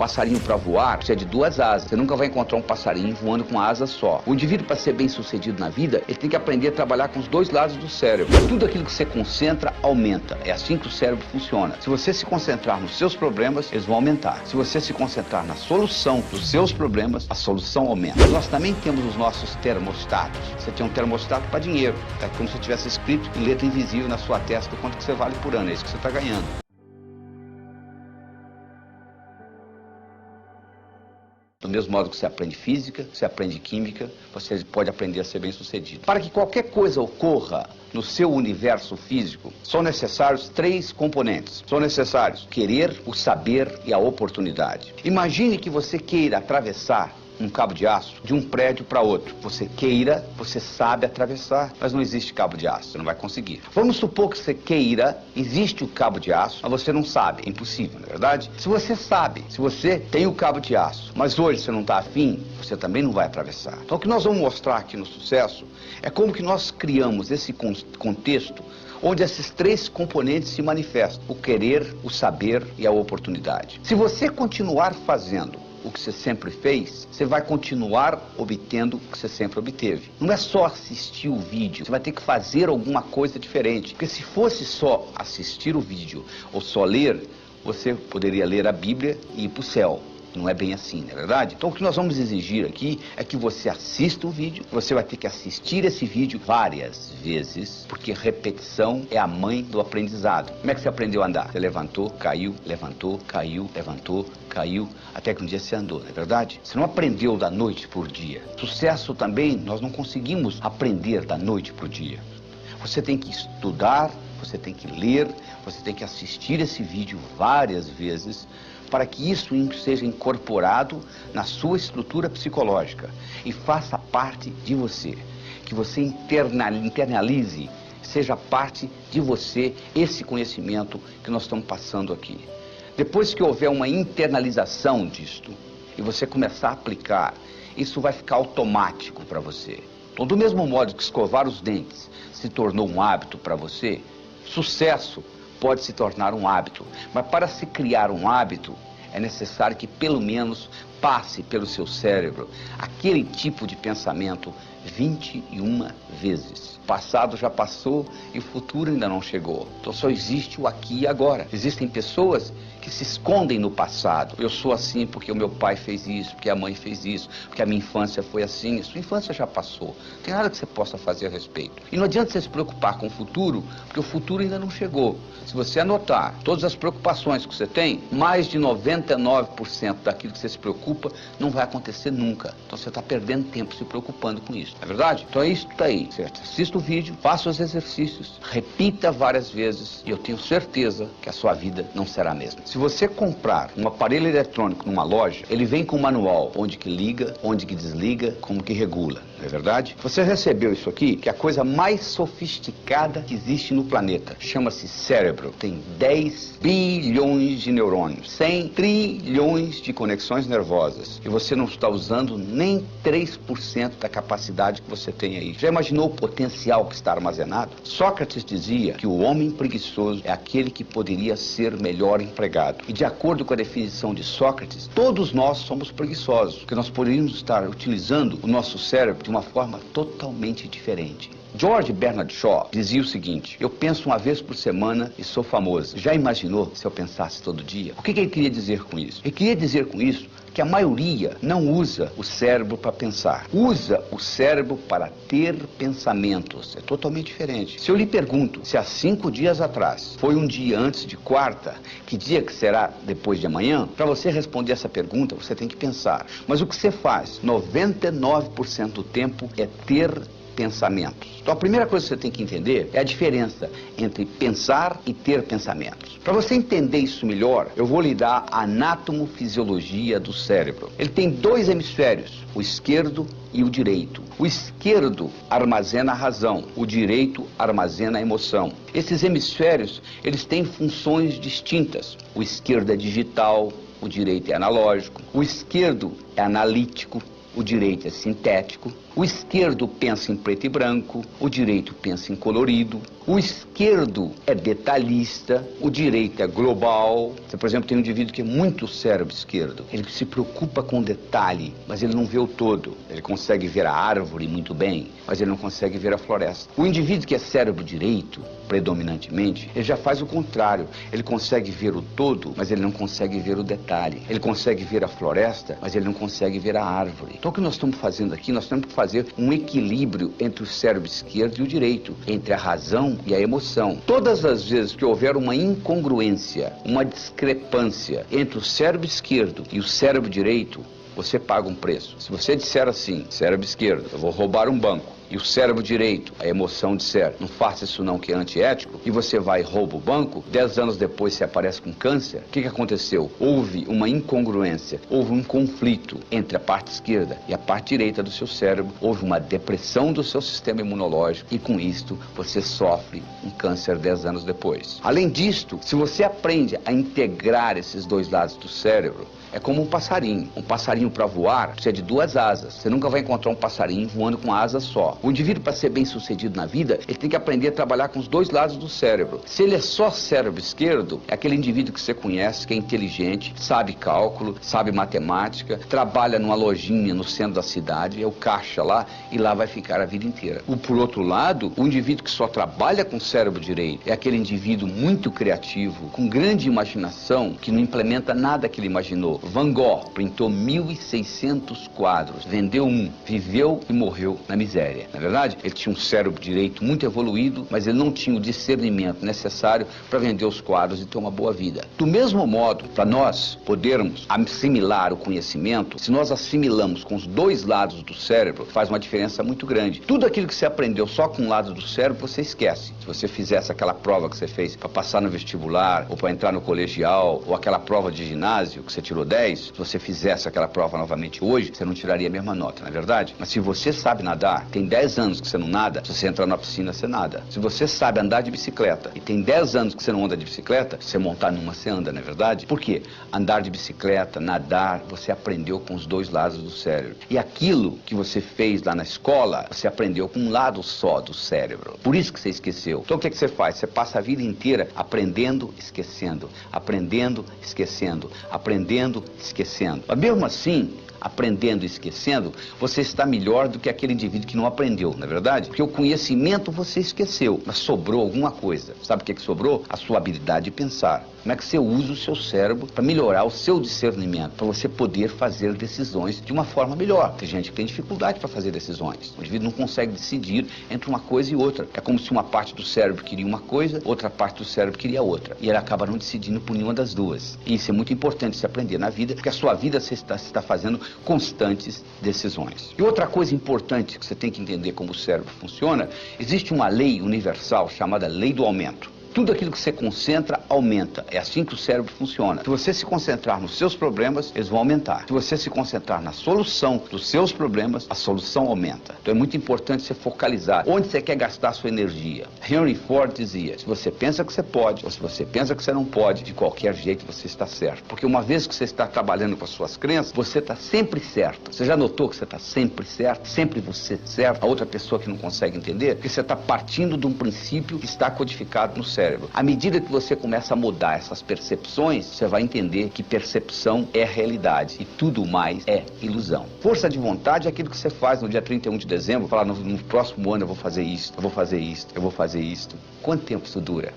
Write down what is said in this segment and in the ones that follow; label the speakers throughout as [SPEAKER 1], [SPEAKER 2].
[SPEAKER 1] passarinho para voar precisa de duas asas. Você nunca vai encontrar um passarinho voando com uma asa só. O indivíduo, para ser bem sucedido na vida, ele tem que aprender a trabalhar com os dois lados do cérebro. Tudo aquilo que você concentra aumenta. É assim que o cérebro funciona. Se você se concentrar nos seus problemas, eles vão aumentar. Se você se concentrar na solução dos seus problemas, a solução aumenta. Nós também temos os nossos termostatos. Você tem um termostato para dinheiro. É como se tivesse escrito em letra invisível na sua testa quanto que você vale por ano. É isso que você está ganhando. Do mesmo modo que você aprende física, você aprende química, você pode aprender a ser bem-sucedido. Para que qualquer coisa ocorra no seu universo físico, são necessários 3 componentes. São necessários querer, o saber e a oportunidade. Imagine que você queira atravessar um cabo de aço de um prédio para outro. Você queira, você sabe atravessar, mas não existe cabo de aço, você não vai conseguir. Vamos supor que você queira, existe o cabo de aço, mas você não sabe, é impossível, não é verdade? Se você sabe, se você tem o cabo de aço, mas hoje você não está afim, você também não vai atravessar. Então o que nós vamos mostrar aqui no Sucesso é como que nós criamos esse contexto onde esses 3 componentes se manifestam: o querer, o saber e a oportunidade. Se você continuar fazendo o que você sempre fez, você vai continuar obtendo o que você sempre obteve. Não é só assistir o vídeo, você vai ter que fazer alguma coisa diferente. Porque se fosse só assistir o vídeo ou só ler, você poderia ler a Bíblia e ir para o céu. Não é bem assim, não é verdade? Então o que nós vamos exigir aqui é que você assista o vídeo. Você vai ter que assistir esse vídeo várias vezes, porque repetição é a mãe do aprendizado. Como é que você aprendeu a andar? Você levantou, caiu, levantou, caiu, levantou, caiu, até que um dia você andou, não é verdade? Você não aprendeu da noite por dia. Sucesso também, nós não conseguimos aprender da noite por dia. Você tem que estudar, você tem que ler, você tem que assistir esse vídeo várias vezes, para que isso seja incorporado na sua estrutura psicológica e faça parte de você. Que você internalize, seja parte de você, esse conhecimento que nós estamos passando aqui. Depois que houver uma internalização disto e você começar a aplicar, isso vai ficar automático para você. Então, do mesmo modo que escovar os dentes se tornou um hábito para você, sucesso pode se tornar um hábito. Mas para se criar um hábito, é necessário que pelo menos passe pelo seu cérebro aquele tipo de pensamento 21 vezes. O passado já passou e o futuro ainda não chegou. Então só existe o aqui e agora. Existem pessoas que se escondem no passado. Eu sou assim porque o meu pai fez isso, porque a mãe fez isso, porque a minha infância foi assim. A sua infância já passou. Não tem nada que você possa fazer a respeito. E não adianta você se preocupar com o futuro, porque o futuro ainda não chegou. Se você anotar todas as preocupações que você tem, mais de 99% daquilo que você se preocupa não vai acontecer nunca. Então você está perdendo tempo se preocupando com isso. Não é verdade? Então é isso daí, certo? Assista o vídeo, faça os exercícios, repita várias vezes e eu tenho certeza que a sua vida não será a mesma. Se você comprar um aparelho eletrônico numa loja, ele vem com um manual, onde que liga, onde que desliga, como que regula, não é verdade? Você recebeu isso aqui, que é a coisa mais sofisticada que existe no planeta. Chama-se cérebro. Tem 10 bilhões de neurônios, 100 trilhões de conexões nervosas. E você não está usando nem 3% da capacidade que você tem aí. Já imaginou o potencial que está armazenado? Sócrates dizia que o homem preguiçoso é aquele que poderia ser melhor empregado. E de acordo com a definição de Sócrates, todos nós somos preguiçosos, porque nós poderíamos estar utilizando o nosso cérebro de uma forma totalmente diferente. George Bernard Shaw dizia o seguinte: eu penso uma vez por semana e sou famoso. Já imaginou se eu pensasse todo dia? O que ele queria dizer com isso? Ele queria dizer com isso que a maioria não usa o cérebro para pensar. Usa o cérebro para ter pensamentos. É totalmente diferente. Se eu lhe pergunto se há 5 dias atrás foi um dia antes de quarta, que dia que será depois de amanhã? Para você responder essa pergunta, você tem que pensar. Mas o que você faz 99% do tempo é ter pensamentos. Então a primeira coisa que você tem que entender é a diferença entre pensar e ter pensamentos. Para você entender isso melhor, eu vou lhe dar a anatomofisiologia do cérebro. Ele tem 2 hemisférios, o esquerdo e o direito. O esquerdo armazena a razão, o direito armazena a emoção. Esses hemisférios, eles têm funções distintas. O esquerdo é digital, o direito é analógico. O esquerdo é analítico, o direito é sintético. O esquerdo pensa em preto e branco, o direito pensa em colorido. O esquerdo é detalhista, o direito é global. Você, por exemplo, tem um indivíduo que é muito cérebro esquerdo. Ele se preocupa com o detalhe, mas ele não vê o todo. Ele consegue ver a árvore muito bem, mas ele não consegue ver a floresta. O indivíduo que é cérebro direito, predominantemente, ele já faz o contrário. Ele consegue ver o todo, mas ele não consegue ver o detalhe. Ele consegue ver a floresta, mas ele não consegue ver a árvore. Então o que nós estamos fazendo aqui, nós temos que fazer um equilíbrio entre o cérebro esquerdo e o direito, entre a razão e a emoção. Todas as vezes que houver uma incongruência, uma discrepância entre o cérebro esquerdo e o cérebro direito, você paga um preço. Se você disser assim, cérebro esquerdo, eu vou roubar um banco, e o cérebro direito, a emoção disser, não faça isso não que é antiético, e você vai e rouba o banco, 10 anos depois você aparece com câncer, o que aconteceu? Houve uma incongruência, houve um conflito entre a parte esquerda e a parte direita do seu cérebro, houve uma depressão do seu sistema imunológico, e com isto você sofre um câncer 10 anos depois. Além disto, se você aprende a integrar esses dois lados do cérebro, é como um passarinho. Um passarinho para voar precisa de 2 asas. Você nunca vai encontrar um passarinho voando com uma asa só. O indivíduo, para ser bem sucedido na vida, ele tem que aprender a trabalhar com os 2 lados do cérebro. Se ele é só cérebro esquerdo, é aquele indivíduo que você conhece, que é inteligente, sabe cálculo, sabe matemática, trabalha numa lojinha no centro da cidade, é o caixa lá, e lá vai ficar a vida inteira. Por outro lado, o indivíduo que só trabalha com o cérebro direito é aquele indivíduo muito criativo, com grande imaginação, que não implementa nada que ele imaginou. Van Gogh pintou 1.600 quadros, vendeu um, viveu e morreu na miséria. Na verdade, ele tinha um cérebro direito muito evoluído, mas ele não tinha o discernimento necessário para vender os quadros e ter uma boa vida. Do mesmo modo, para nós podermos assimilar o conhecimento, se nós assimilamos com os 2 lados do cérebro, faz uma diferença muito grande. Tudo aquilo que você aprendeu só com um lado do cérebro, você esquece. Se você fizesse aquela prova que você fez para passar no vestibular, ou para entrar no colegial, ou aquela prova de ginásio que você tirou 10, se você fizesse aquela prova novamente hoje, você não tiraria a mesma nota, não é verdade? Mas se você sabe nadar, tem 10 anos que você não nada, se você entrar na piscina, você nada. Se você sabe andar de bicicleta e tem 10 anos que você não anda de bicicleta, se você montar numa, você anda, não é verdade? Por quê? Andar de bicicleta, nadar, você aprendeu com os 2 lados do cérebro. E aquilo que você fez lá na escola, você aprendeu com um lado só do cérebro. Por isso que você esqueceu. Então o que você faz? Você passa a vida inteira aprendendo, esquecendo, aprendendo, esquecendo, aprendendo, esquecendo. Mas mesmo assim, aprendendo e esquecendo, você está melhor do que aquele indivíduo que não aprendeu, não é verdade? Porque o conhecimento você esqueceu, mas sobrou alguma coisa. Sabe o que sobrou? A sua habilidade de pensar. Como é que você usa o seu cérebro para melhorar o seu discernimento, para você poder fazer decisões de uma forma melhor. Tem gente que tem dificuldade para fazer decisões. O indivíduo não consegue decidir entre uma coisa e outra. É como se uma parte do cérebro queria uma coisa, outra parte do cérebro queria outra. E ele acaba não decidindo por nenhuma das duas. E isso é muito importante se aprender na vida, porque a sua vida você está fazendo constantes decisões. E outra coisa importante que você tem que entender como o cérebro funciona, existe uma lei universal chamada lei do aumento. Tudo aquilo que você concentra, aumenta. É assim que o cérebro funciona. Se você se concentrar nos seus problemas, eles vão aumentar. Se você se concentrar na solução dos seus problemas, a solução aumenta. Então é muito importante você focalizar onde você quer gastar a sua energia. Henry Ford dizia, se você pensa que você pode, ou se você pensa que você não pode, de qualquer jeito você está certo. Porque uma vez que você está trabalhando com as suas crenças, você está sempre certo. Você já notou que você está sempre certo? Sempre você certo? A outra pessoa que não consegue entender? Porque você está partindo de um princípio que está codificado no cérebro. À medida que você começa a mudar essas percepções, você vai entender que percepção é realidade e tudo mais é ilusão. Força de vontade é aquilo que você faz no dia 31 de dezembro, falar no próximo ano eu vou fazer isso, eu vou fazer isso, eu vou fazer isso. Quanto tempo isso dura?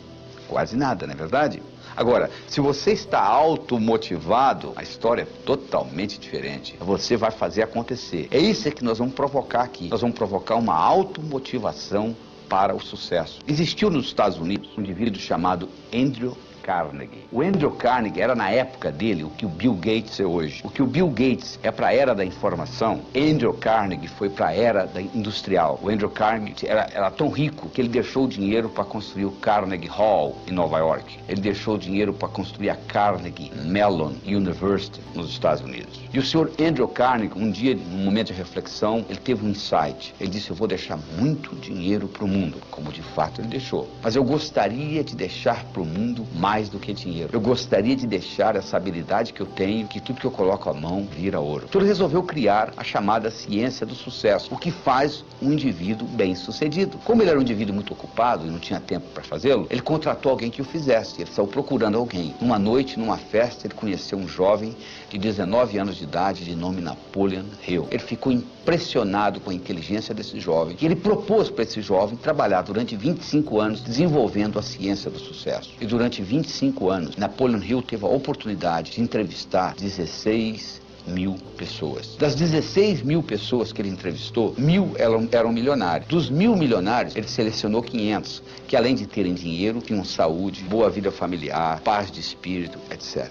[SPEAKER 1] Quase nada, não é verdade? Agora, se você está automotivado, a história é totalmente diferente. Você vai fazer acontecer. É isso que nós vamos provocar aqui. Nós vamos provocar uma automotivação para o sucesso. Existiu nos Estados Unidos um indivíduo chamado Andrew Carnegie. O Andrew Carnegie era na época dele o que o Bill Gates é hoje. O que o Bill Gates é para a era da informação, Andrew Carnegie foi para a era da industrial. O Andrew Carnegie era tão rico que ele deixou o dinheiro para construir o Carnegie Hall em Nova York. Ele deixou o dinheiro para construir a Carnegie Mellon University nos Estados Unidos. E o senhor Andrew Carnegie, um dia, num momento de reflexão, ele teve um insight. Ele disse, eu vou deixar muito dinheiro para o mundo, como de fato ele deixou. Mas eu gostaria de deixar para o mundo mais mais do que dinheiro. Eu gostaria de deixar essa habilidade que eu tenho, que tudo que eu coloco a mão vira ouro. Então ele resolveu criar a chamada ciência do sucesso, o que faz um indivíduo bem-sucedido. Como ele era um indivíduo muito ocupado e não tinha tempo para fazê-lo, ele contratou alguém que o fizesse. Ele saiu procurando alguém. Uma noite, numa festa, ele conheceu um jovem de 19 anos de idade, de nome Napoleon Hill. Ele ficou impressionado com a inteligência desse jovem e ele propôs para esse jovem trabalhar durante 25 anos desenvolvendo a ciência do sucesso. E durante 25 anos, Napoleon Hill teve a oportunidade de entrevistar 16.000 pessoas. Das 16.000 pessoas que ele entrevistou, 1.000 eram milionários. Dos 1.000 milionários, ele selecionou 500, que além de terem dinheiro, tinham saúde, boa vida familiar, paz de espírito, etc.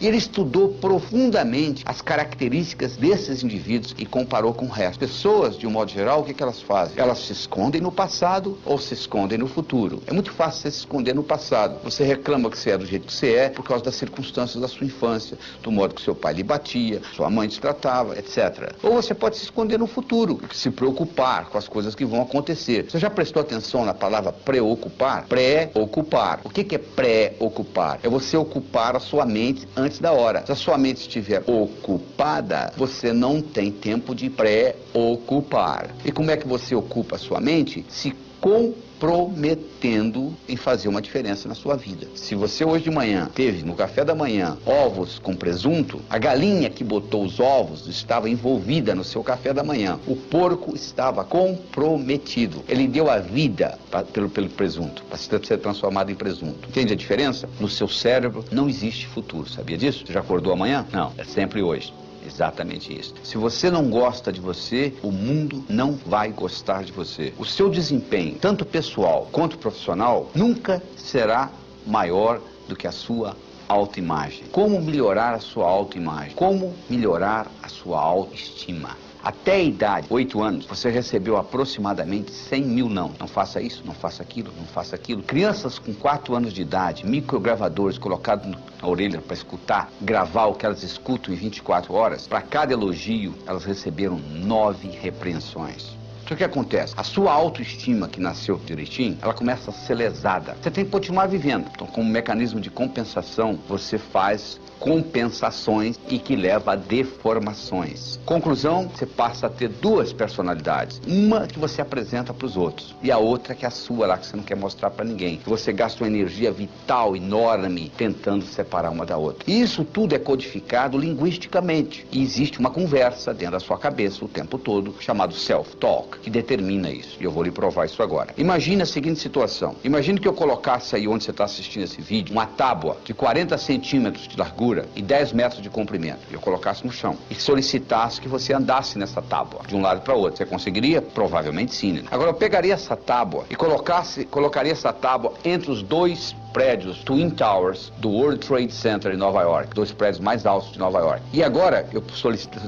[SPEAKER 1] E ele estudou profundamente as características desses indivíduos e comparou com o resto. Pessoas, de um modo geral, o que elas fazem? Elas se escondem no passado ou se escondem no futuro. É muito fácil você se esconder no passado. Você reclama que você é do jeito que você é por causa das circunstâncias da sua infância, do modo que seu pai lhe batia, sua mãe te tratava, etc. Ou você pode se esconder no futuro, se preocupar com as coisas que vão acontecer. Você já prestou atenção na palavra preocupar? Pré-ocupar. O que é pré-ocupar? É você ocupar a sua mente antes da hora. Se a sua mente estiver ocupada, você não tem tempo de pré-ocupar. E como é que você ocupa a sua mente? Se comprometendo em fazer uma diferença na sua vida. Se você hoje de manhã teve no café da manhã ovos com presunto, a galinha que botou os ovos estava envolvida no seu café da manhã. O porco estava comprometido. Ele deu a vida pelo presunto, para ser transformado em presunto. Entende a diferença? No seu cérebro não existe futuro. Sabia disso? Você já acordou amanhã? Não, é sempre hoje. Exatamente isso. Se você não gosta de você, o mundo não vai gostar de você. O seu desempenho, tanto pessoal quanto profissional, nunca será maior do que a sua autoimagem. Como melhorar a sua autoimagem? Como melhorar a sua autoestima? Até a idade, 8 anos, você recebeu aproximadamente 100 mil não. Não faça isso, não faça aquilo, não faça aquilo. Crianças com 4 anos de idade, microgravadores colocados na orelha para escutar, gravar o que elas escutam em 24 horas. Para cada elogio, elas receberam 9 repreensões. Então o que acontece? A sua autoestima, que nasceu direitinho, ela começa a ser lesada. Você tem que continuar vivendo. Então, como mecanismo de compensação, você faz compensações e que leva a deformações. Conclusão, você passa a ter 2 personalidades. Uma que você apresenta para os outros e a outra que é a sua lá, que você não quer mostrar para ninguém. Você gasta uma energia vital enorme tentando separar uma da outra. E isso tudo é codificado linguisticamente. E existe uma conversa dentro da sua cabeça o tempo todo, chamado self-talk, que determina isso. E eu vou lhe provar isso agora. Imagine a seguinte situação. Imagine que eu colocasse aí onde você está assistindo esse vídeo, uma tábua de 40 centímetros de largura e 10 metros de comprimento. Eu colocasse no chão e solicitasse que você andasse nessa tábua de um lado para o outro. Você conseguiria? Provavelmente sim. Agora eu pegaria essa tábua e colocaria essa tábua entre os 2 prédios Twin Towers do World Trade Center em Nova York, 2 prédios mais altos de Nova York. E agora eu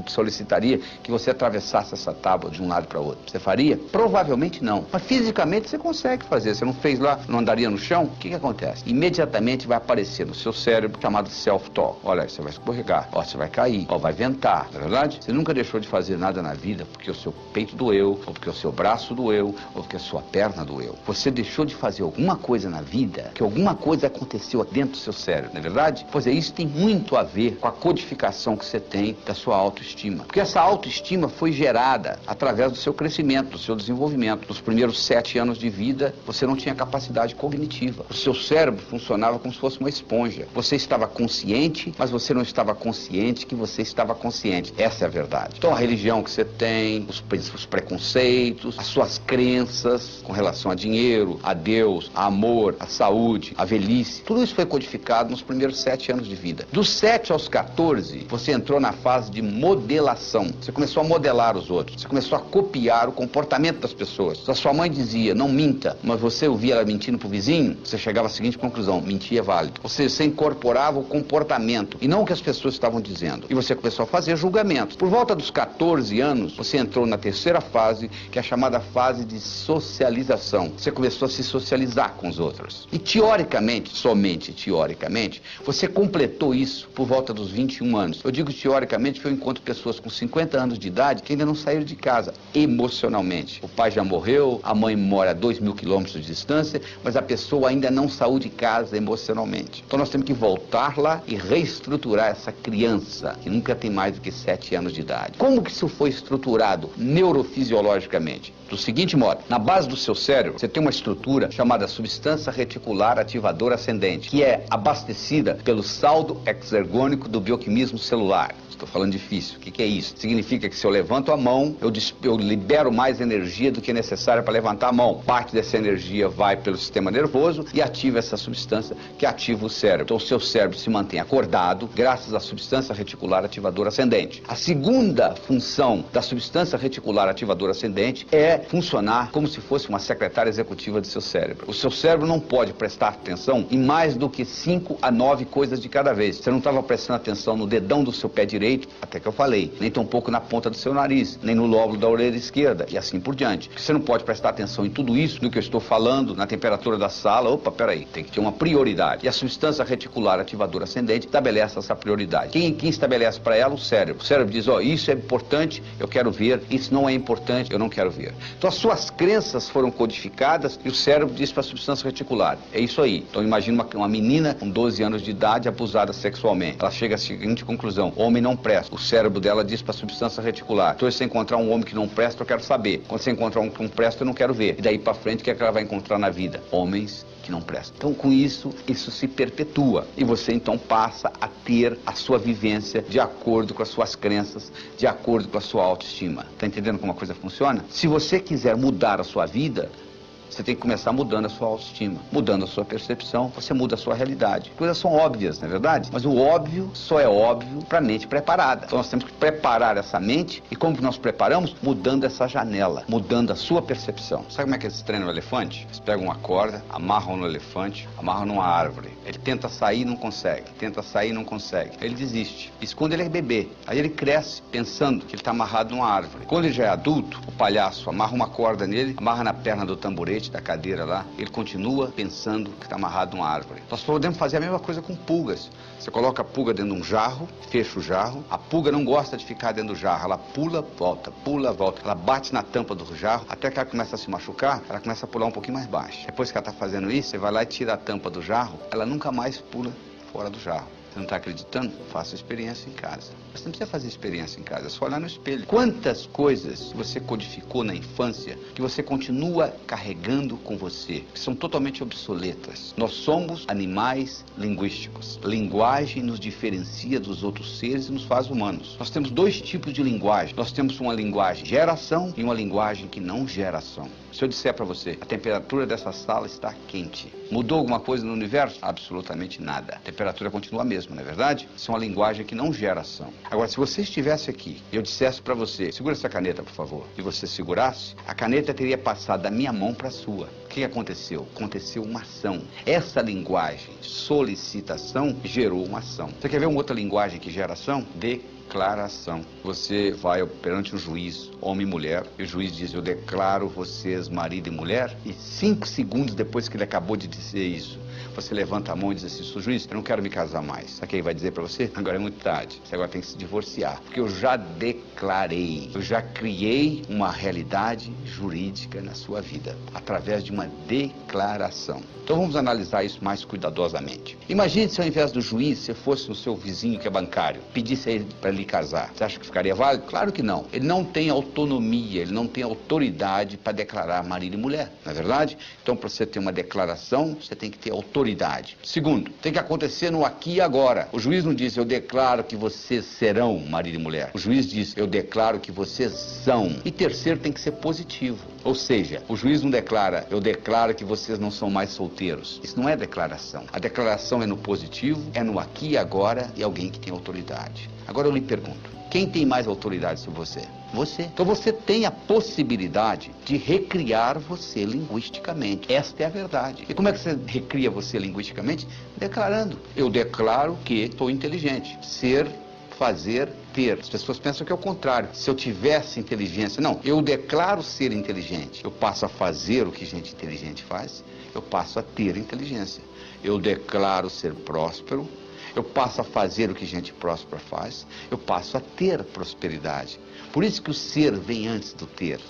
[SPEAKER 1] solicitaria que você atravessasse essa tábua de um lado para o outro. Você faria? Provavelmente não. Mas fisicamente você consegue fazer. Você não fez lá, não andaria no chão? O que acontece? Imediatamente vai aparecer no seu cérebro chamado self-talk. Olha, você vai escorregar, ó, você vai cair, ó, vai ventar, não é verdade? Você nunca deixou de fazer nada na vida porque o seu peito doeu, ou porque o seu braço doeu, ou porque a sua perna doeu. Você deixou de fazer alguma coisa na vida, que alguma coisa aconteceu dentro do seu cérebro, não é verdade? Pois é, isso tem muito a ver com a codificação que você tem da sua autoestima. Porque essa autoestima foi gerada através do seu crescimento, do seu desenvolvimento. Nos primeiros 7 anos de vida, você não tinha capacidade cognitiva. O seu cérebro funcionava como se fosse uma esponja. Você estava consciente, mas você não estava consciente que você estava consciente. Essa é a verdade. Então, a religião que você tem, os preconceitos, as suas crenças com relação a dinheiro, a Deus, a amor, a saúde, a velhice, tudo isso foi codificado nos primeiros 7 anos de vida. Dos 7 aos 14, você entrou na fase de modelação. Você começou a modelar os outros. Você começou a copiar o comportamento das pessoas. Se a sua mãe dizia, não minta, mas você ouvia ela mentindo pro vizinho, você chegava à seguinte conclusão, mentir é válido. Ou seja, você incorporava o comportamento e não o que as pessoas estavam dizendo. E você começou a fazer julgamentos. Por volta dos 14 anos, você entrou na terceira fase, que é a chamada fase de socialização. Você começou a se socializar com os outros. E teoricamente, teoricamente, somente teoricamente, você completou isso por volta dos 21 anos. Eu digo teoricamente porque eu encontro pessoas com 50 anos de idade que ainda não saíram de casa, emocionalmente. O pai já morreu, a mãe mora a 2.000 quilômetros de distância, mas a pessoa ainda não saiu de casa emocionalmente. Então nós temos que voltar lá e reestruturar essa criança, que nunca tem mais do que 7 anos de idade. Como que isso foi estruturado neurofisiologicamente? Do seguinte modo, na base do seu cérebro, você tem uma estrutura chamada substância reticular ativadora ascendente, que é abastecida pelo saldo exergônico do bioquímico celular. Estou falando difícil. O que é isso? Significa que se eu levanto a mão, eu libero mais energia do que é necessária para levantar a mão. Parte dessa energia vai pelo sistema nervoso e ativa essa substância que ativa o cérebro. Então o seu cérebro se mantém acordado graças à substância reticular ativadora ascendente. A segunda função da substância reticular ativadora ascendente é funcionar como se fosse uma secretária executiva do seu cérebro. O seu cérebro não pode prestar atenção em mais do que 5 a 9 coisas de cada vez. Você não estava prestando atenção no dedão do seu pé direito, até que eu falei, nem tampouco na ponta do seu nariz, nem no lóbulo da orelha esquerda, e assim por diante. Você não pode prestar atenção em tudo isso, no que eu estou falando, na temperatura da sala. Opa, peraí, tem que ter uma prioridade. E a substância reticular ativadora ascendente estabelece essa prioridade. Quem estabelece para ela? O cérebro. O cérebro diz, ó, isso é importante, eu quero ver, isso não é importante, eu não quero ver. Então as suas crenças foram codificadas e o cérebro diz para a substância reticular, é isso aí. Então imagina uma menina com 12 anos de idade abusada sexualmente. Ela chega à seguinte conclusão, homem não presta. O cérebro dela diz para a substância reticular, então se você encontrar um homem que não presta, eu quero saber. Quando você encontrar um que não presta, eu não quero ver. E daí para frente, o que é que ela vai encontrar na vida? Homens que não prestam. Então com isso se perpetua. E você então passa a ter a sua vivência de acordo com as suas crenças, de acordo com a sua autoestima. Está entendendo como a coisa funciona? Se você quiser mudar a sua vida, você tem que começar mudando a sua autoestima, mudando a sua percepção, você muda a sua realidade. Coisas são óbvias, não é verdade? Mas o óbvio só é óbvio para a mente preparada. Então nós temos que preparar essa mente, e como que nós preparamos? Mudando essa janela, mudando a sua percepção. Sabe como é que eles treinam o elefante? Eles pegam uma corda, amarram no elefante, amarram numa árvore. Ele tenta sair e não consegue, tenta sair e não consegue. Ele desiste. Isso quando ele é bebê. Aí ele cresce pensando que ele está amarrado numa árvore. Quando ele já é adulto, o palhaço amarra uma corda nele, amarra na perna do tamborete, da cadeira lá, ele continua pensando que está amarrado numa árvore. Nós podemos fazer a mesma coisa com pulgas. Você coloca a pulga dentro de um jarro, fecha o jarro, a pulga não gosta de ficar dentro do jarro, ela pula, volta, ela bate na tampa do jarro, até que ela começa a se machucar, ela começa a pular um pouquinho mais baixo. Depois que ela está fazendo isso, você vai lá e tira a tampa do jarro, ela nunca mais pula fora do jarro. Você não está acreditando? Faça experiência em casa. Você não precisa fazer experiência em casa, é só olhar no espelho. Quantas coisas você codificou na infância que você continua carregando com você, que são totalmente obsoletas? Nós somos animais linguísticos. Linguagem nos diferencia dos outros seres e nos faz humanos. Nós temos 2 tipos de linguagem. Nós temos uma linguagem geração e uma linguagem que não geração. Se eu disser para você, a temperatura dessa sala está quente, mudou alguma coisa no universo? Absolutamente nada. A temperatura continua a mesma, não é verdade? Isso é uma linguagem que não gera ação. Agora, se você estivesse aqui e eu dissesse para você, segura essa caneta, por favor, e você segurasse, a caneta teria passado da minha mão para a sua. O que aconteceu? Aconteceu uma ação. Essa linguagem, solicitação, gerou uma ação. Você quer ver uma outra linguagem que gera ação? Declaração. Você vai perante um juiz, homem e mulher, e o juiz diz, eu declaro vocês marido e mulher, e 5 segundos depois que ele acabou de dizer isso, você levanta a mão e diz assim, sou juiz, eu não quero me casar mais. Sabe o que ele vai dizer para você? Agora é muito tarde, você agora tem que se divorciar, porque eu já declarei, eu já criei uma realidade jurídica na sua vida, através de uma declaração. Então vamos analisar isso mais cuidadosamente. Imagine se ao invés do juiz, você fosse no seu vizinho que é bancário, pedisse a ele para lhe casar. Você acha que ficaria válido? Claro que não. Ele não tem autonomia, ele não tem autoridade para declarar marido e mulher, não é verdade? Então, para você ter uma declaração, você tem que ter autoridade. Segundo, tem que acontecer no aqui e agora. O juiz não diz, eu declaro que vocês serão marido e mulher. O juiz diz, eu declaro que vocês são. E terceiro, tem que ser positivo. Ou seja, o juiz não declara, eu declaro que vocês não são mais solteiros. Isso não é declaração. A declaração é no positivo, é no aqui e agora, e alguém que tem autoridade. Agora eu lhe pergunto, quem tem mais autoridade sobre você? Você. Então você tem a possibilidade de recriar você linguisticamente. Esta é a verdade. E como é que você recria você linguisticamente? Declarando. Eu declaro que sou inteligente. Ser fazer, ter. As pessoas pensam que é o contrário. Se eu tivesse inteligência, não, eu declaro ser inteligente. Eu passo a fazer o que gente inteligente faz, eu passo a ter inteligência. Eu declaro ser próspero, eu passo a fazer o que gente próspera faz, eu passo a ter prosperidade. Por isso que o ser vem antes do ter.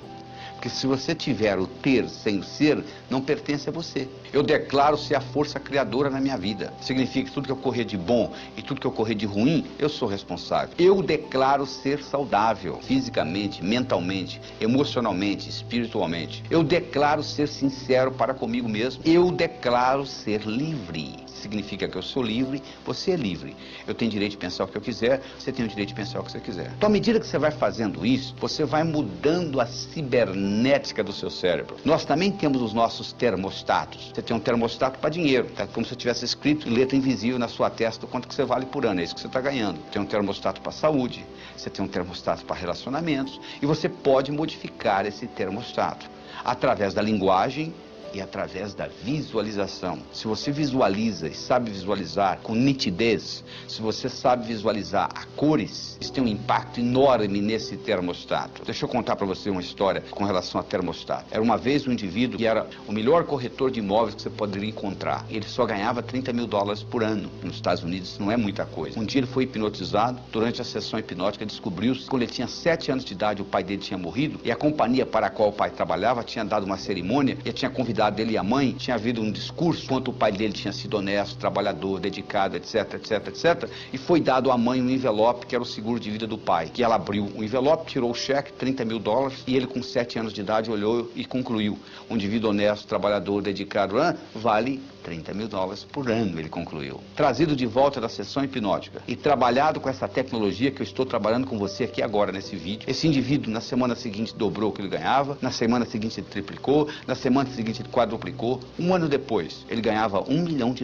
[SPEAKER 1] Porque se você tiver o ter sem o ser, não pertence a você. Eu declaro ser a força criadora na minha vida. Significa que tudo que ocorrer de bom e tudo que ocorrer de ruim, eu sou responsável. Eu declaro ser saudável, fisicamente, mentalmente, emocionalmente, espiritualmente. Eu declaro ser sincero para comigo mesmo. Eu declaro ser livre. Significa que eu sou livre, você é livre. Eu tenho direito de pensar o que eu quiser, você tem o direito de pensar o que você quiser. Então, à medida que você vai fazendo isso, você vai mudando a cibernética do seu cérebro. Nós também temos os nossos termostatos. Você tem um termostato para dinheiro, tá? Como se tivesse escrito em letra invisível na sua testa o quanto que você vale por ano, é isso que você está ganhando. Tem um termostato para saúde, você tem um termostato para relacionamentos, e você pode modificar esse termostato através da linguagem e através da visualização. Se você visualiza e sabe visualizar com nitidez, se você sabe visualizar a cores, isso tem um impacto enorme nesse termostato. Deixa eu contar para você uma história com relação a termostato. Era uma vez um indivíduo que era o melhor corretor de imóveis que você poderia encontrar. Ele só ganhava $30 mil por ano. Nos Estados Unidos isso não é muita coisa. Um dia ele foi hipnotizado. Durante a sessão hipnótica descobriu-se que quando ele tinha 7 anos de idade o pai dele tinha morrido e a companhia para a qual o pai trabalhava tinha dado uma cerimônia e tinha convidado dele e a mãe, tinha havido um discurso quanto o pai dele tinha sido honesto, trabalhador, dedicado, etc, etc, etc, e foi dado à mãe um envelope que era o seguro de vida do pai, que ela abriu o envelope, tirou o cheque, $30 mil, e ele com 7 anos de idade olhou e concluiu: um indivíduo honesto, trabalhador, dedicado, vale $30 mil por ano, ele concluiu. Trazido de volta da sessão hipnótica e trabalhado com essa tecnologia que eu estou trabalhando com você aqui agora nesse vídeo, esse indivíduo na semana seguinte dobrou o que ele ganhava, na semana seguinte ele triplicou, na semana seguinte ele quadruplicou. Um ano depois, ele ganhava $1 milhão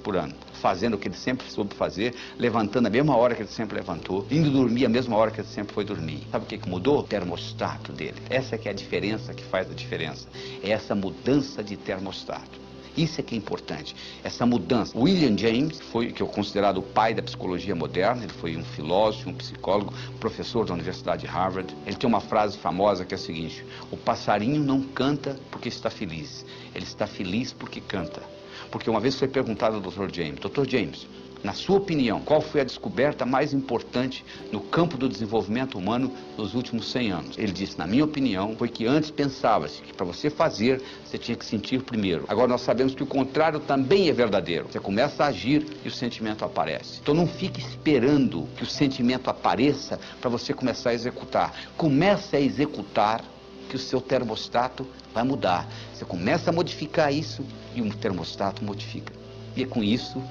[SPEAKER 1] por ano, fazendo o que ele sempre soube fazer, levantando a mesma hora que ele sempre levantou, indo dormir a mesma hora que ele sempre foi dormir. Sabe o que mudou? O termostato dele. Essa que é a diferença que faz a diferença. É essa mudança de termostato. Isso é que é importante, essa mudança. William James foi, que é considerado o pai da psicologia moderna, ele foi um filósofo, um psicólogo, professor da Universidade de Harvard. Ele tem uma frase famosa que é a seguinte: o passarinho não canta porque está feliz, ele está feliz porque canta. Porque uma vez foi perguntado ao Dr. James: Dr. James, na sua opinião, qual foi a descoberta mais importante no campo do desenvolvimento humano nos últimos 100 anos? Ele disse: na minha opinião, foi que antes pensava-se que para você fazer, você tinha que sentir primeiro. Agora nós sabemos que o contrário também é verdadeiro. Você começa a agir e o sentimento aparece. Então não fique esperando que o sentimento apareça para você começar a executar. Comece a executar que o seu termostato vai mudar. Você começa a modificar isso e o termostato modifica. E com isso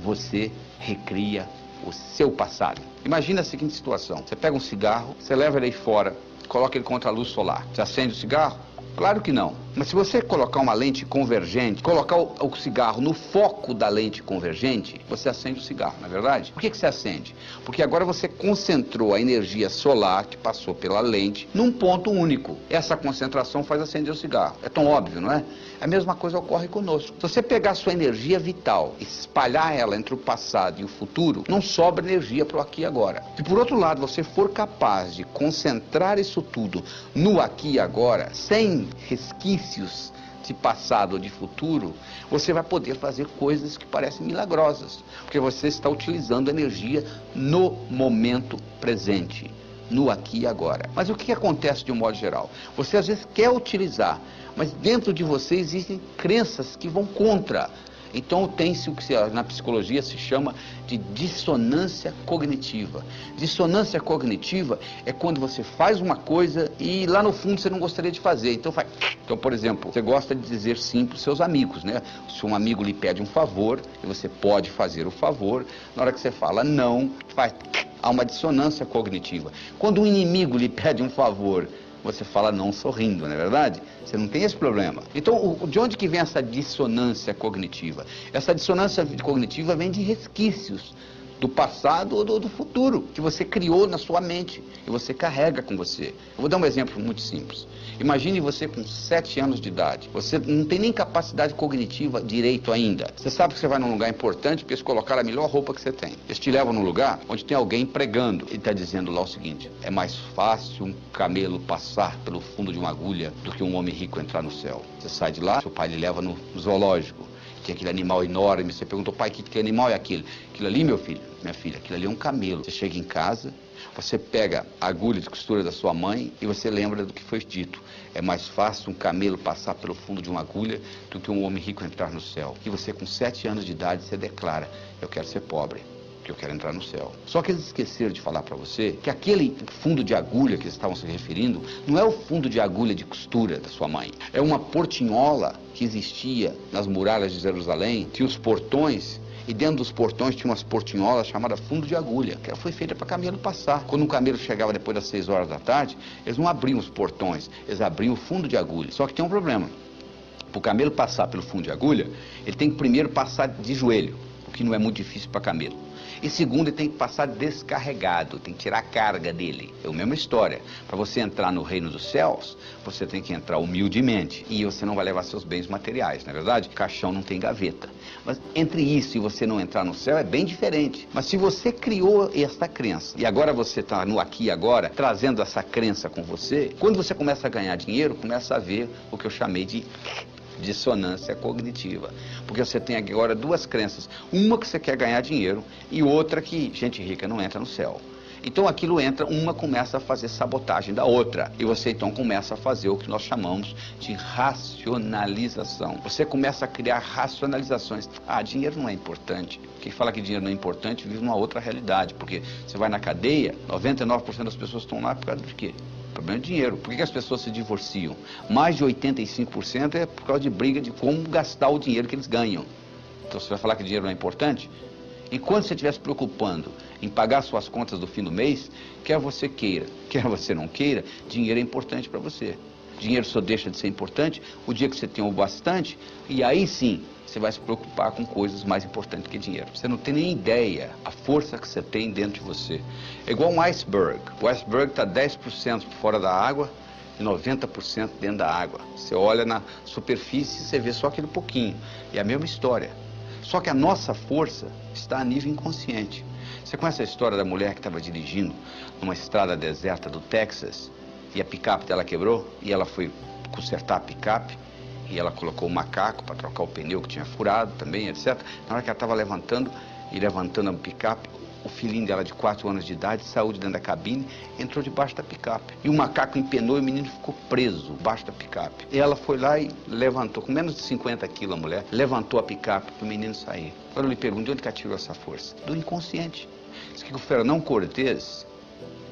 [SPEAKER 1] você recria o seu passado. Imagina a seguinte situação: você pega um cigarro, você leva ele aí fora, coloca ele contra a luz solar. Você acende o cigarro? Claro que não. Mas se você colocar uma lente convergente, colocar o cigarro no foco da lente convergente, você acende o cigarro, não é verdade? Por que você acende? Porque agora você concentrou a energia solar que passou pela lente num ponto único. Essa concentração faz acender o cigarro. É tão óbvio, não é? A mesma coisa ocorre conosco. Se você pegar a sua energia vital e espalhar ela entre o passado e o futuro, não sobra energia para o aqui e agora. Se por outro lado você for capaz de concentrar isso tudo no aqui e agora, sem resquícios de passado ou de futuro, você vai poder fazer coisas que parecem milagrosas, porque você está utilizando energia no momento presente, no aqui e agora. Mas o que acontece de um modo geral? Você às vezes quer utilizar, mas dentro de você existem crenças que vão contra. Então tem-se o que na psicologia se chama de dissonância cognitiva. Dissonância cognitiva é quando você faz uma coisa e lá no fundo você não gostaria de fazer. Então faz. Então, por exemplo, você gosta de dizer sim para os seus amigos, né? Se um amigo lhe pede um favor e você pode fazer o favor, na hora que você fala não, faz. Há uma dissonância cognitiva. Quando um inimigo lhe pede um favor, você fala não sorrindo, não é verdade? Você não tem esse problema. Então, de onde que vem essa dissonância cognitiva? Essa dissonância cognitiva vem de resquícios do passado ou do futuro, que você criou na sua mente e você carrega com você. Eu vou dar um exemplo muito simples. Imagine você com 7 anos de idade. Você não tem nem capacidade cognitiva direito ainda. Você sabe que você vai num lugar importante para eles colocar a melhor roupa que você tem. Eles te levam num lugar onde tem alguém pregando. Ele está dizendo lá o seguinte: é mais fácil um camelo passar pelo fundo de uma agulha do que um homem rico entrar no céu. Você sai de lá, seu pai lhe leva no zoológico. Tem aquele animal enorme, você perguntou: pai, que animal é aquele? Aquilo ali, meu filho, minha filha, aquilo ali é um camelo. Você chega em casa, você pega a agulha de costura da sua mãe e você lembra do que foi dito. É mais fácil um camelo passar pelo fundo de uma agulha do que um homem rico entrar no céu. E você, com 7 anos de idade, você declara: eu quero ser pobre, que eu quero entrar no céu. Só que eles esqueceram de falar para você que aquele fundo de agulha que eles estavam se referindo não é o fundo de agulha de costura da sua mãe. É uma portinhola que existia nas muralhas de Jerusalém, tinha os portões, e dentro dos portões tinha umas portinholas chamadas fundo de agulha, que foi feita para camelo passar. Quando um camelo chegava depois das 6 horas da tarde, eles não abriam os portões, eles abriam o fundo de agulha. Só que tem um problema. Para o camelo passar pelo fundo de agulha, ele tem que primeiro passar de joelho, o que não é muito difícil para camelo. E segundo, ele tem que passar descarregado, tem que tirar a carga dele. É a mesma história. Para você entrar no reino dos céus, você tem que entrar humildemente. E você não vai levar seus bens materiais, não é verdade? Caixão não tem gaveta. Mas entre isso e você não entrar no céu é bem diferente. Mas se você criou esta crença, e agora você está no aqui e agora, trazendo essa crença com você, quando você começa a ganhar dinheiro, começa a ver o que eu chamei de dissonância cognitiva, porque você tem agora 2 crenças, uma que você quer ganhar dinheiro e outra que gente rica não entra no céu. Então aquilo entra, uma começa a fazer sabotagem da outra, e você então começa a fazer o que nós chamamos de racionalização. Você começa a criar racionalizações. Ah, dinheiro não é importante. Quem fala que dinheiro não é importante vive numa outra realidade, porque você vai na cadeia, 99% das pessoas estão lá por causa de quê? Problema de dinheiro. Por que as pessoas se divorciam? Mais de 85% é por causa de briga de como gastar o dinheiro que eles ganham. Então você vai falar que dinheiro não é importante? Enquanto você estiver se preocupando em pagar suas contas do fim do mês, quer você queira, quer você não queira, dinheiro é importante para você. Dinheiro só deixa de ser importante o dia que você tem o bastante, e aí sim você vai se preocupar com coisas mais importantes que dinheiro. Você não tem nem ideia a força que você tem dentro de você. É igual um iceberg. O iceberg está 10% fora da água e 90% dentro da água. Você olha na superfície e você vê só aquele pouquinho. É a mesma história. Só que a nossa força está a nível inconsciente. Você conhece a história da mulher que estava dirigindo numa estrada deserta do Texas e a picape dela quebrou e ela foi consertar a picape e ela colocou o macaco para trocar o pneu que tinha furado também, etc. Na hora que ela estava levantando a picape, o filhinho dela de 4 anos de idade saiu de dentro da cabine, entrou debaixo da picape. E o macaco empenou e o menino ficou preso debaixo da picape. E ela foi lá e levantou, com menos de 50 quilos a mulher, levantou a picape para o menino sair. Agora eu lhe pergunto, de onde que tirou essa força? Do inconsciente. Diz que o Fernão Cortés,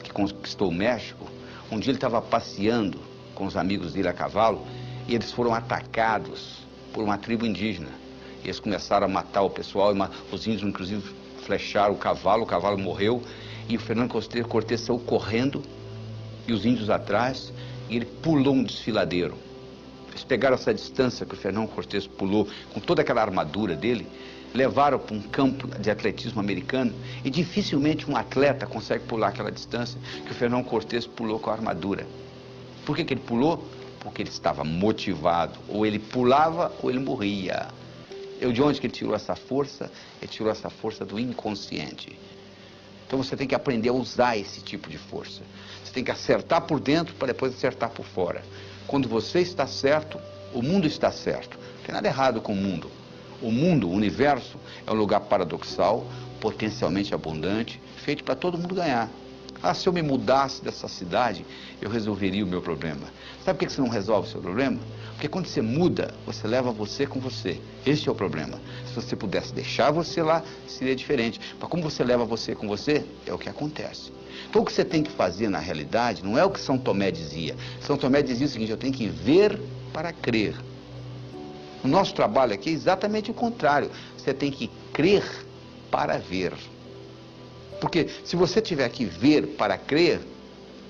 [SPEAKER 1] que conquistou o México, um dia ele estava passeando com os amigos dele a cavalo e eles foram atacados por uma tribo indígena. E eles começaram a matar o pessoal, os índios inclusive flecharam o cavalo morreu, e o Fernando Cortés saiu correndo, e os índios atrás, e ele pulou um desfiladeiro. Eles pegaram essa distância que o Fernando Cortés pulou, com toda aquela armadura dele, levaram para um campo de atletismo americano, e dificilmente um atleta consegue pular aquela distância que o Fernando Cortés pulou com a armadura. Por que ele pulou? Porque ele estava motivado, ou ele pulava ou ele morria. De onde que ele tirou essa força? Ele tirou essa força do inconsciente. Então você tem que aprender a usar esse tipo de força. Você tem que acertar por dentro para depois acertar por fora. Quando você está certo, o mundo está certo. Não tem nada errado com o mundo. O mundo, o universo, é um lugar paradoxal, potencialmente abundante, feito para todo mundo ganhar. Ah, se eu me mudasse dessa cidade, eu resolveria o meu problema. Sabe por que você não resolve o seu problema? Porque quando você muda, você leva você com você. Esse é o problema. Se você pudesse deixar você lá, seria diferente. Mas como você leva você com você, é o que acontece. Então o que você tem que fazer na realidade não é o que São Tomé dizia. São Tomé dizia o seguinte: eu tenho que ver para crer. O nosso trabalho aqui é exatamente o contrário. Você tem que crer para ver. Porque se você tiver que ver para crer,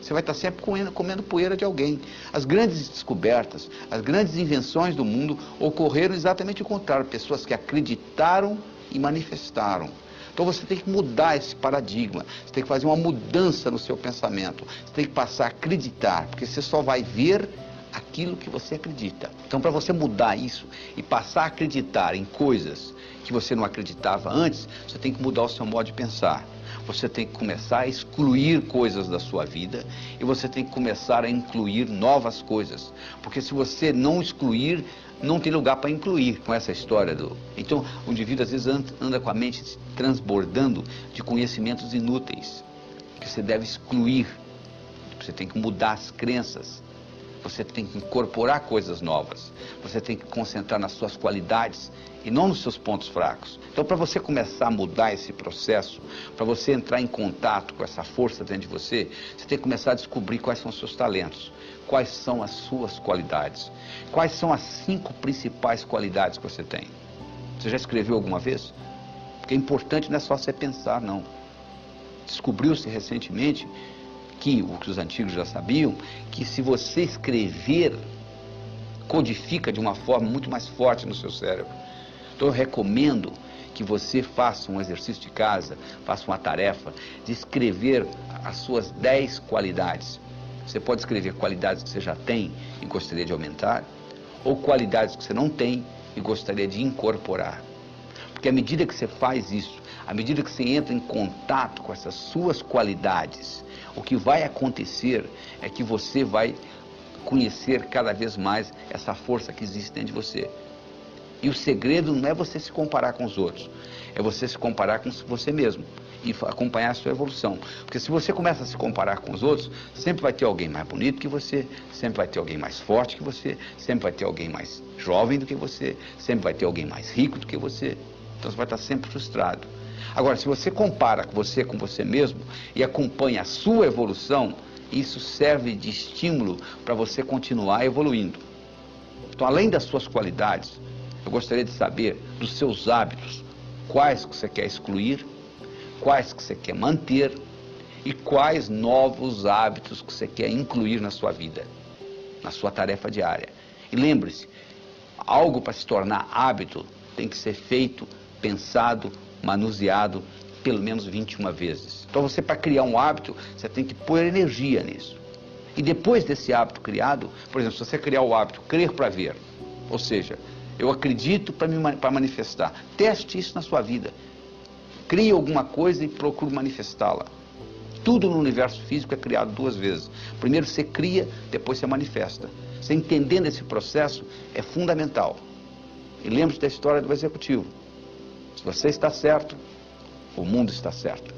[SPEAKER 1] você vai estar sempre comendo poeira de alguém. As grandes descobertas, as grandes invenções do mundo ocorreram exatamente o contrário. Pessoas que acreditaram e manifestaram. Então você tem que mudar esse paradigma, você tem que fazer uma mudança no seu pensamento, você tem que passar a acreditar, porque você só vai ver aquilo que você acredita. Então, para você mudar isso e passar a acreditar em coisas que você não acreditava antes, você tem que mudar o seu modo de pensar. Você tem que começar a excluir coisas da sua vida e você tem que começar a incluir novas coisas. Porque se você não excluir, não tem lugar para incluir. Com essa história do... Então, o indivíduo às vezes anda com a mente transbordando de conhecimentos inúteis, que você deve excluir. Você tem que mudar as crenças. Você tem que incorporar coisas novas. Você tem que concentrar nas suas qualidades e não nos seus pontos fracos. Então, para você começar a mudar esse processo, para você entrar em contato com essa força dentro de você, você tem que começar a descobrir quais são os seus talentos, quais são as suas qualidades, quais são as 5 principais qualidades que você tem. Você já escreveu alguma vez? Porque é importante, não é só você pensar, não. Descobriu-se recentemente que, o que os antigos já sabiam, que se você escrever, codifica de uma forma muito mais forte no seu cérebro. Então eu recomendo que você faça um exercício de casa, faça uma tarefa de escrever as suas 10 qualidades. Você pode escrever qualidades que você já tem e gostaria de aumentar, ou qualidades que você não tem e gostaria de incorporar. Porque à medida que você faz isso, à medida que você entra em contato com essas suas qualidades, o que vai acontecer é que você vai conhecer cada vez mais essa força que existe dentro de você. E o segredo não é você se comparar com os outros, é você se comparar com você mesmo e acompanhar a sua evolução. Porque se você começa a se comparar com os outros, sempre vai ter alguém mais bonito que você, sempre vai ter alguém mais forte que você, sempre vai ter alguém mais jovem do que você, sempre vai ter alguém mais rico do que você. Então você vai estar sempre frustrado. Agora, se você compara com você mesmo e acompanha a sua evolução, isso serve de estímulo para você continuar evoluindo. Então, além das suas qualidades, eu gostaria de saber dos seus hábitos, quais que você quer excluir, quais que você quer manter e quais novos hábitos que você quer incluir na sua vida, na sua tarefa diária. E lembre-se, algo para se tornar hábito tem que ser feito, pensado, manuseado pelo menos 21 vezes. Então você, para criar um hábito, você tem que pôr energia nisso. E depois desse hábito criado, por exemplo, se você criar o hábito crer para ver, ou seja, eu acredito para manifestar, teste isso na sua vida. Crie alguma coisa e procure manifestá-la. Tudo no universo físico é criado 2 vezes. Primeiro você cria, depois você manifesta. Você entendendo esse processo é fundamental. E lembre-se da história do executivo. Se você está certo, o mundo está certo.